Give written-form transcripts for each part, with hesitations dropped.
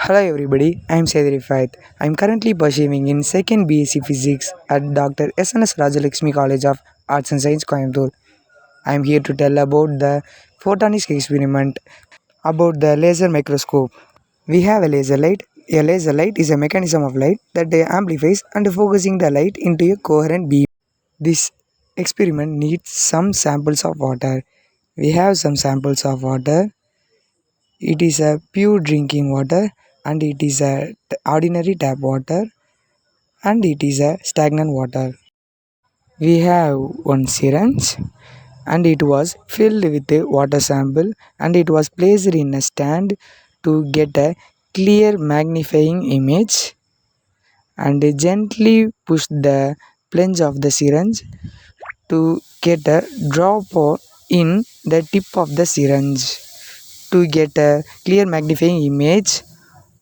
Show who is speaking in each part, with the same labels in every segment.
Speaker 1: Hello everybody, I am Sedri Faith. I am currently pursuing in 2nd BSc Physics at Dr. SNS Rajalakshmi College of Arts and Science, Coimbatore. I am here to tell about the photonics experiment about the laser microscope. We have a laser light. A laser light is a mechanism of light that amplifies and focusing the light into a coherent beam. This experiment needs some samples of water. We have some samples of water. It is a pure drinking water and it is a ordinary tap water and it is a stagnant water. We have one syringe and it was filled with a water sample and it was placed in a stand to get a clear magnifying image and gently push the plunge of the syringe to get a drop in the tip of the syringe to get a clear magnifying image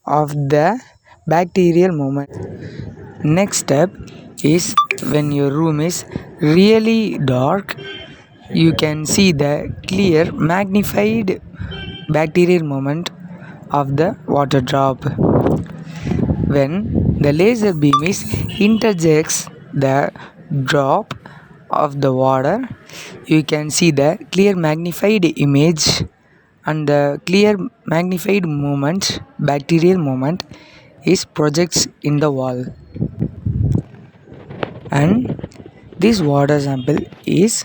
Speaker 1: of the bacterial movement. Next step is when your room is really dark, you can see the clear magnified bacterial movement of the water drop. When the laser beam is intersects the drop of the water, you can see the clear magnified image and the clear magnified movement, bacterial movement is projects in the wall. And this water sample is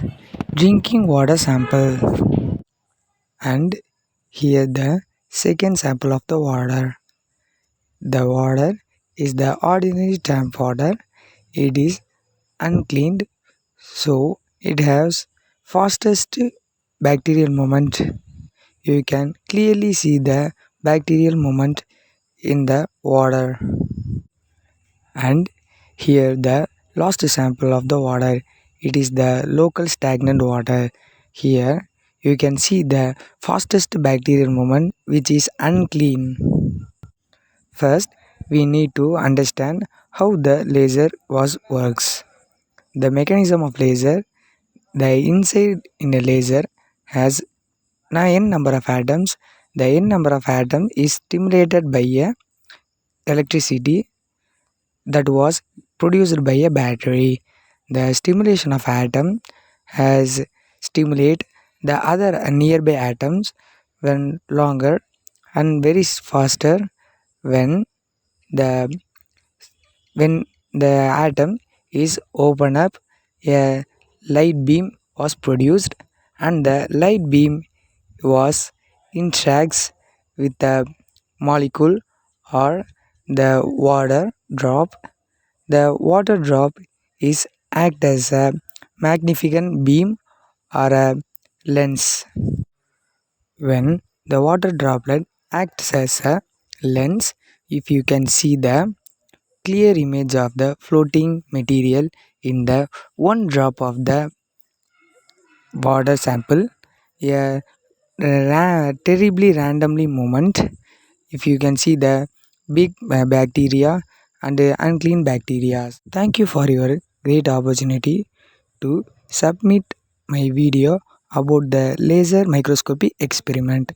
Speaker 1: drinking water sample. And here the second sample of the water. The water is the ordinary tap water. It is uncleaned, so it has fastest bacterial movement. You can clearly see the bacterial movement in the water. And here the last sample of the water, it is the local stagnant water. Here you can see the fastest bacterial movement which is unclean. First we need to understand how the laser works. The mechanism of laser, the inside in a laser has n number of atoms. The n number of atoms is stimulated by a electricity that was produced by a battery. The stimulation of atom has stimulate the other nearby atoms when longer and very faster when the when the atom is open up, a light beam was produced and the light beam was interacts with the molecule or the water drop. The water drop is act as a magnificent beam or a lens. When the water droplet acts as a lens, if you can see the clear image of the floating material in the one drop of the water sample, a terribly randomly movement. If you can see the big bacteria and unclean bacteria. Thank you for your great opportunity to submit my video about the laser microscopy experiment.